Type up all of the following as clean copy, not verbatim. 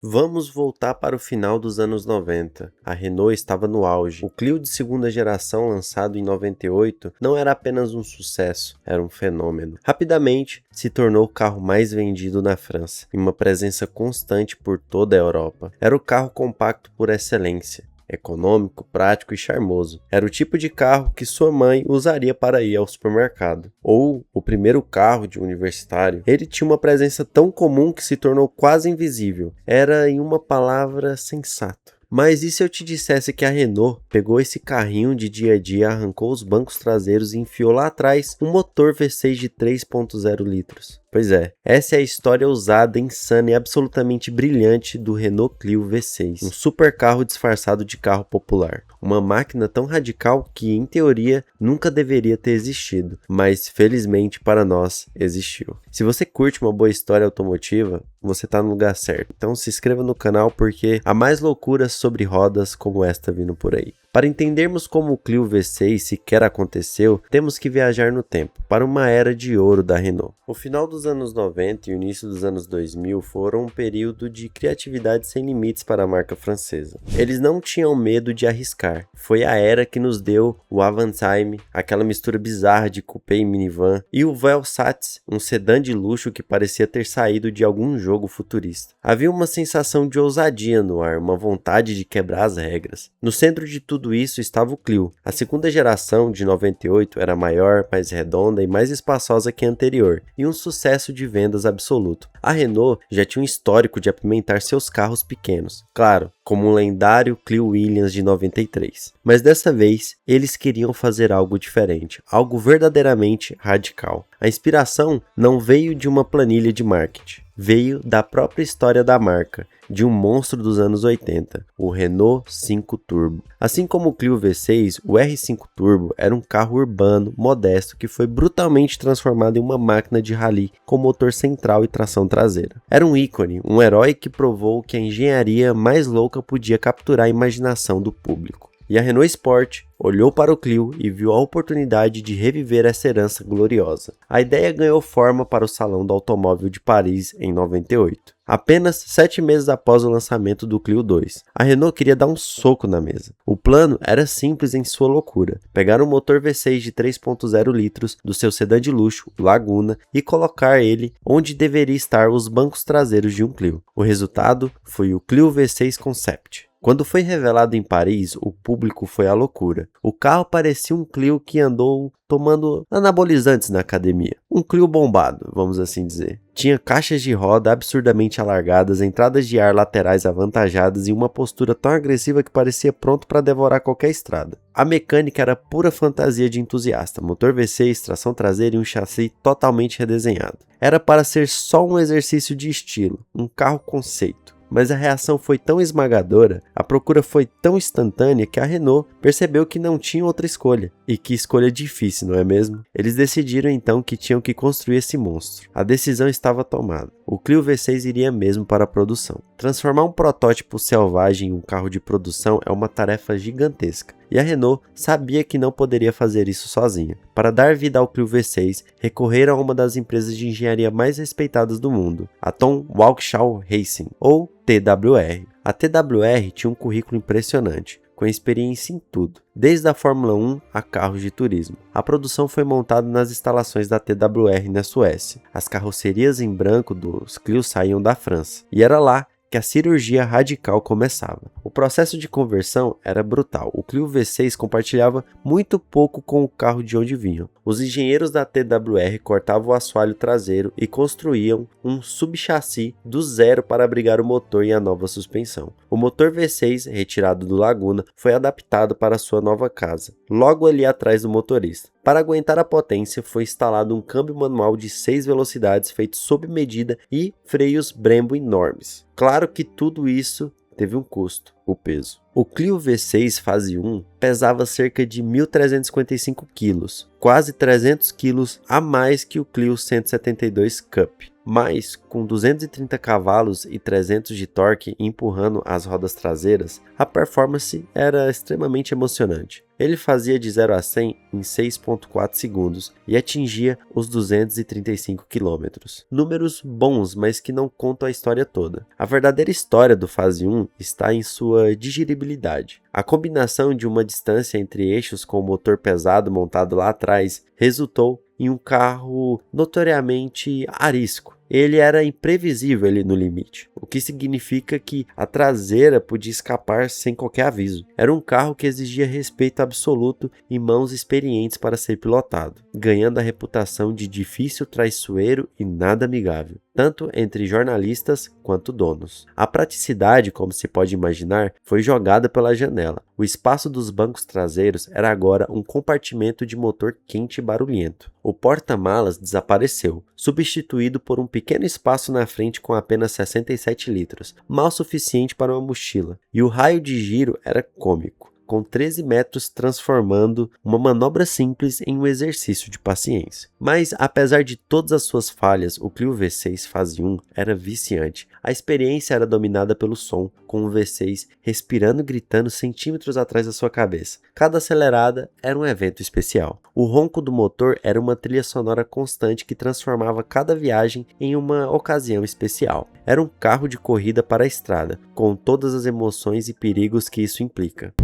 Vamos voltar para o final dos anos 90. A Renault estava no auge. O Clio de segunda geração, lançado em 98, não era apenas um sucesso, era um fenômeno. Rapidamente, se tornou o carro mais vendido na França, e uma presença constante por toda a Europa. Era o carro compacto por excelência. Econômico, prático e charmoso. Era o tipo de carro que sua mãe usaria para ir ao supermercado. Ou o primeiro carro de um universitário. Ele tinha uma presença tão comum que se tornou quase invisível. Era, em uma palavra, sensato. Mas e se eu te dissesse que a Renault pegou esse carrinho de dia a dia, arrancou os bancos traseiros e enfiou lá atrás um motor V6 de 3.0 litros? Pois é, essa é a história ousada, insana e absolutamente brilhante do Renault Clio V6, um super carro disfarçado de carro popular. Uma máquina tão radical que, em teoria, nunca deveria ter existido, mas felizmente para nós, existiu. Se você curte uma boa história automotiva, você está no lugar certo. Então se inscreva no canal porque há mais loucuras sobre rodas como esta vindo por aí. Para entendermos como o Clio V6 sequer aconteceu, temos que viajar no tempo, para uma era de ouro da Renault. O final dos anos 90 e o início dos anos 2000 foram um período de criatividade sem limites para a marca francesa. Eles não tinham medo de arriscar. Foi a era que nos deu o Avantime, aquela mistura bizarra de coupé e minivan, e o Velsat, um sedã de luxo que parecia ter saído de algum jogo futurista. Havia uma sensação de ousadia no ar, uma vontade de quebrar as regras. No centro de tudo isso estava o Clio. A segunda geração, de 98, era maior, mais redonda e mais espaçosa que a anterior, e um sucesso de vendas absoluto. A Renault já tinha um histórico de apimentar seus carros pequenos, claro, como o lendário Clio Williams de 93. Mas dessa vez, eles queriam fazer algo diferente, algo verdadeiramente radical. A inspiração não veio de uma planilha de marketing. Veio da própria história da marca, de um monstro dos anos 80, o Renault 5 Turbo. Assim como o Clio V6, o R5 Turbo era um carro urbano, modesto, que foi brutalmente transformado em uma máquina de rally com motor central e tração traseira. Era um ícone, um herói que provou que a engenharia mais louca podia capturar a imaginação do público. E a Renault Sport olhou para o Clio e viu a oportunidade de reviver essa herança gloriosa. A ideia ganhou forma para o Salão do Automóvel de Paris em 98. Apenas 7 meses após o lançamento do Clio 2, a Renault queria dar um soco na mesa. O plano era simples em sua loucura: pegar um motor V6 de 3.0 litros do seu sedã de luxo, o Laguna, e colocar ele onde deveria estar os bancos traseiros de um Clio. O resultado foi o Clio V6 Concept. Quando foi revelado em Paris, o público foi à loucura. O carro parecia um Clio que andou tomando anabolizantes na academia. Um Clio bombado, vamos assim dizer. Tinha caixas de roda absurdamente alargadas, entradas de ar laterais avantajadas e uma postura tão agressiva que parecia pronto para devorar qualquer estrada. A mecânica era pura fantasia de entusiasta, motor V6, tração traseira e um chassi totalmente redesenhado. Era para ser só um exercício de estilo, um carro conceito. Mas a reação foi tão esmagadora, a procura foi tão instantânea que a Renault percebeu que não tinha outra escolha. E que escolha difícil, não é mesmo? Eles decidiram então que tinham que construir esse monstro. A decisão estava tomada. O Clio V6 iria mesmo para a produção. Transformar um protótipo selvagem em um carro de produção é uma tarefa gigantesca. E a Renault sabia que não poderia fazer isso sozinha. Para dar vida ao Clio V6, recorreram a uma das empresas de engenharia mais respeitadas do mundo, a Tom Walkinshaw Racing, ou TWR. A TWR tinha um currículo impressionante, com experiência em tudo, desde a Fórmula 1 a carros de turismo. A produção foi montada nas instalações da TWR na Suécia. As carrocerias em branco dos Clio saíam da França, e era lá que a cirurgia radical começava. O processo de conversão era brutal. O Clio V6 compartilhava muito pouco com o carro de onde vinham. Os engenheiros da TWR cortavam o assoalho traseiro e construíam um subchassi do zero para abrigar o motor e a nova suspensão. O motor V6, retirado do Laguna, foi adaptado para sua nova casa, logo ali atrás do motorista. Para aguentar a potência, foi instalado um câmbio manual de 6 velocidades feito sob medida e freios Brembo enormes. Claro que tudo isso teve um custo, o peso. O Clio V6 fase 1 pesava cerca de 1.355 kg, quase 300 kg a mais que o Clio 172 Cup. Mas, com 230 cavalos e 300 de torque empurrando as rodas traseiras, a performance era extremamente emocionante. Ele fazia de 0 a 100 em 6,4 segundos e atingia os 235 km. Números bons, mas que não contam a história toda. A verdadeira história do Fase 1 está em sua digeribilidade. A combinação de uma distância entre eixos com o motor pesado montado lá atrás resultou em um carro notoriamente arisco. Ele era imprevisível ali no limite, o que significa que a traseira podia escapar sem qualquer aviso. Era um carro que exigia respeito absoluto e mãos experientes para ser pilotado, ganhando a reputação de difícil, traiçoeiro e nada amigável, tanto entre jornalistas quanto donos. A praticidade, como se pode imaginar, foi jogada pela janela. O espaço dos bancos traseiros era agora um compartimento de motor quente e barulhento. O porta-malas desapareceu, substituído por um pequeno espaço na frente com apenas 67 litros, mal suficiente para uma mochila, e o raio de giro era cômico, com 13 metros, transformando uma manobra simples em um exercício de paciência. Mas, apesar de todas as suas falhas, o Clio V6 Fase 1 era viciante. A experiência era dominada pelo som, com o V6 respirando e gritando centímetros atrás da sua cabeça. Cada acelerada era um evento especial. O ronco do motor era uma trilha sonora constante que transformava cada viagem em uma ocasião especial. Era um carro de corrida para a estrada, com todas as emoções e perigos que isso implica.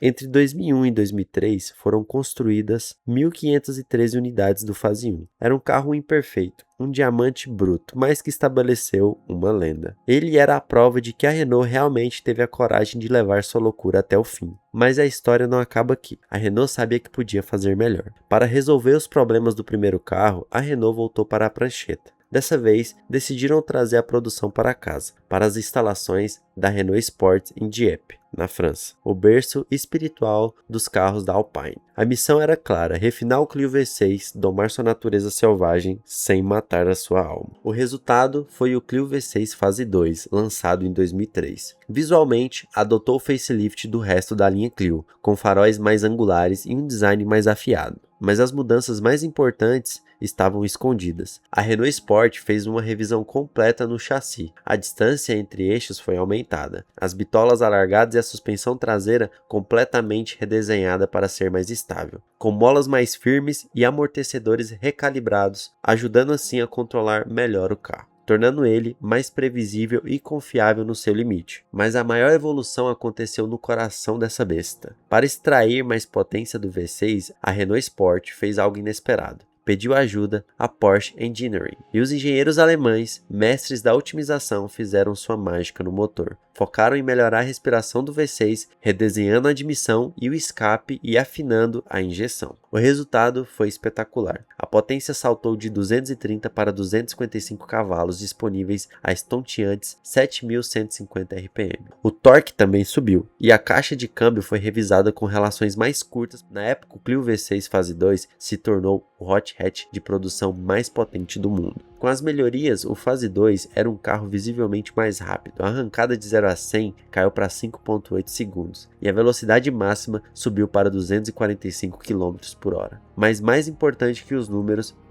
Entre 2001 e 2003 foram construídas 1.513 unidades do Fase 1. Era um carro imperfeito, um diamante bruto, mas que estabeleceu uma lenda. Ele era a prova de que a Renault realmente teve a coragem de levar sua loucura até o fim. Mas a história não acaba aqui. A Renault sabia que podia fazer melhor. Para resolver os problemas do primeiro carro, a Renault voltou para a prancheta. Dessa vez, decidiram trazer a produção para casa, para as instalações da Renault Sport em Dieppe, na França, o berço espiritual dos carros da Alpine. A missão era clara: refinar o Clio V6, domar sua natureza selvagem sem matar a sua alma. O resultado foi o Clio V6 Fase 2, lançado em 2003. Visualmente, adotou o facelift do resto da linha Clio, com faróis mais angulares e um design mais afiado. Mas as mudanças mais importantes estavam escondidas. A Renault Sport fez uma revisão completa no chassi. A distância entre eixos foi aumentada, as bitolas alargadas e a suspensão traseira completamente redesenhada para ser mais estável, com molas mais firmes e amortecedores recalibrados, ajudando assim a controlar melhor o carro, tornando ele mais previsível e confiável no seu limite. Mas a maior evolução aconteceu no coração dessa besta. Para extrair mais potência do V6, a Renault Sport fez algo inesperado. Pediu ajuda à Porsche Engineering, e os engenheiros alemães, mestres da otimização, fizeram sua mágica no motor. Focaram em melhorar a respiração do V6, redesenhando a admissão e o escape e afinando a injeção. O resultado foi espetacular. A potência saltou de 230 para 255 cavalos disponíveis a estonteantes 7.150 RPM. O torque também subiu, e a caixa de câmbio foi revisada com relações mais curtas. Na época, o Clio V6 Fase 2 se tornou o hot hatch de produção mais potente do mundo. Com as melhorias, o Fase 2 era um carro visivelmente mais rápido. A arrancada de 0 a 100 caiu para 5,8 segundos e a velocidade máxima subiu para 245 km por hora. Mas mais importante que os números,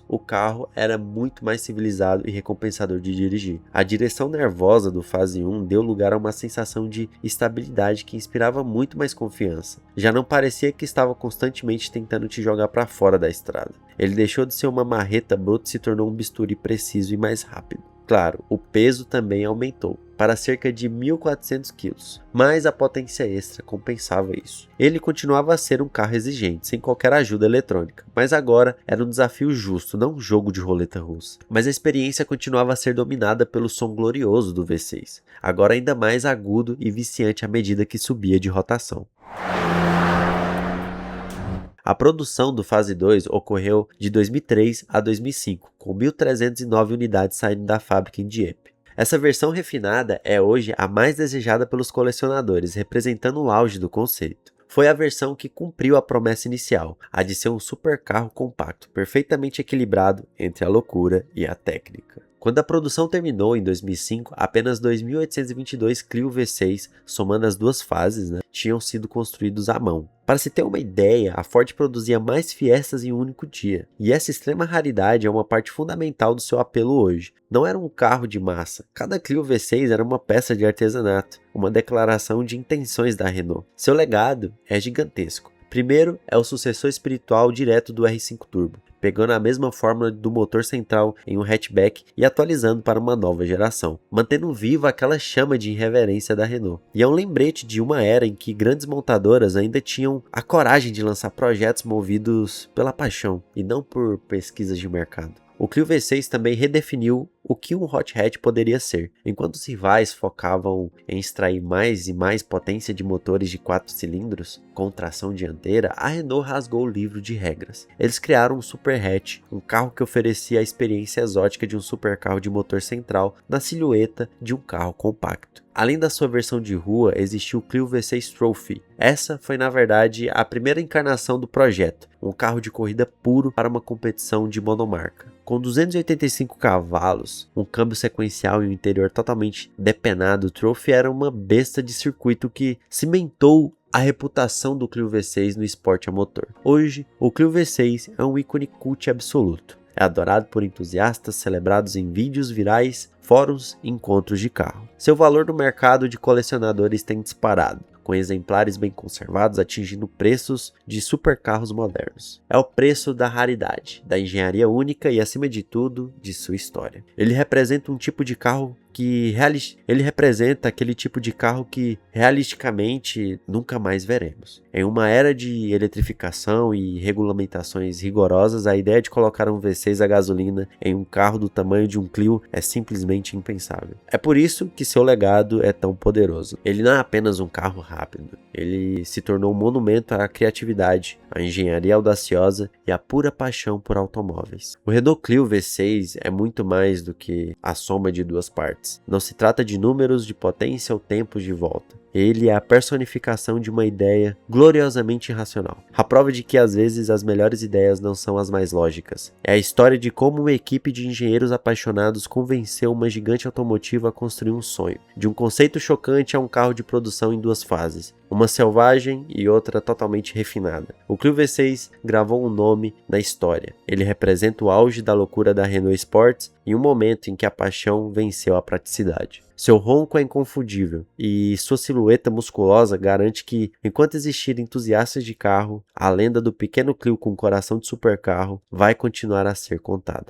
o carro era muito mais civilizado e recompensador de dirigir. A direção nervosa do Fase 1 deu lugar a uma sensação de estabilidade que inspirava muito mais confiança. Já não parecia que estava constantemente tentando te jogar para fora da estrada. Ele deixou de ser uma marreta bruta e se tornou um bisturi preciso e mais rápido. Claro, o peso também aumentou, para cerca de 1.400 kg, mas a potência extra compensava isso. Ele continuava a ser um carro exigente, sem qualquer ajuda eletrônica, mas agora era um desafio justo, não um jogo de roleta russa. Mas a experiência continuava a ser dominada pelo som glorioso do V6, agora ainda mais agudo e viciante à medida que subia de rotação. A produção do Fase 2 ocorreu de 2003 a 2005, com 1.309 unidades saindo da fábrica em Dieppe. Essa versão refinada é hoje a mais desejada pelos colecionadores, representando o auge do conceito. Foi a versão que cumpriu a promessa inicial, a de ser um supercarro compacto, perfeitamente equilibrado entre a loucura e a técnica. Quando a produção terminou em 2005, apenas 2.822 Clio V6, somando as duas fases, tinham sido construídos à mão. Para se ter uma ideia, a Ford produzia mais Fiestas em um único dia. E essa extrema raridade é uma parte fundamental do seu apelo hoje. Não era um carro de massa. Cada Clio V6 era uma peça de artesanato, uma declaração de intenções da Renault. Seu legado é gigantesco. Primeiro, é o sucessor espiritual direto do R5 Turbo, pegando a mesma fórmula do motor central em um hatchback e atualizando para uma nova geração, mantendo viva aquela chama de irreverência da Renault. E é um lembrete de uma era em que grandes montadoras ainda tinham a coragem de lançar projetos movidos pela paixão e não por pesquisas de mercado. O Clio V6 também redefiniu o que um hot hatch poderia ser. Enquanto os rivais focavam em extrair mais e mais potência de motores de 4 cilindros com tração dianteira, a Renault rasgou o livro de regras. Eles criaram um super hatch, um carro que oferecia a experiência exótica de um supercarro de motor central na silhueta de um carro compacto. Além da sua versão de rua, existiu o Clio V6 Trophy. Essa foi, na verdade, a primeira encarnação do projeto, um carro de corrida puro para uma competição de monomarca. Com 285 cavalos, um câmbio sequencial e um interior totalmente depenado, o Trophy era uma besta de circuito que cimentou a reputação do Clio V6 no esporte a motor. Hoje, o Clio V6 é um ícone cult absoluto. É adorado por entusiastas, celebrados em vídeos virais, fóruns e encontros de carro. Seu valor no mercado de colecionadores tem disparado, com exemplares bem conservados atingindo preços de supercarros modernos. É o preço da raridade, da engenharia única e, acima de tudo, de sua história. Ele representa um tipo de carro aquele tipo de carro que realisticamente nunca mais veremos. Em uma era de eletrificação e regulamentações rigorosas, a ideia de colocar um V6 a gasolina em um carro do tamanho de um Clio é simplesmente impensável. É por isso que seu legado é tão poderoso. Ele não é apenas um carro rápido, ele se tornou um monumento à criatividade, à engenharia audaciosa e à pura paixão por automóveis. O Renault Clio V6 é muito mais do que a soma de duas partes. Não se trata de números, de potência ou tempos de volta. Ele é a personificação de uma ideia gloriosamente irracional. A prova de que às vezes as melhores ideias não são as mais lógicas. É a história de como uma equipe de engenheiros apaixonados convenceu uma gigante automotiva a construir um sonho. De um conceito chocante a um carro de produção em duas fases. Uma selvagem e outra totalmente refinada. O Clio V6 gravou um nome na história. Ele representa o auge da loucura da Renault Sports em um momento em que a paixão venceu a praticidade. Seu ronco é inconfundível e sua silhueta musculosa garante que, enquanto existirem entusiastas de carro, a lenda do pequeno Clio com coração de supercarro vai continuar a ser contada.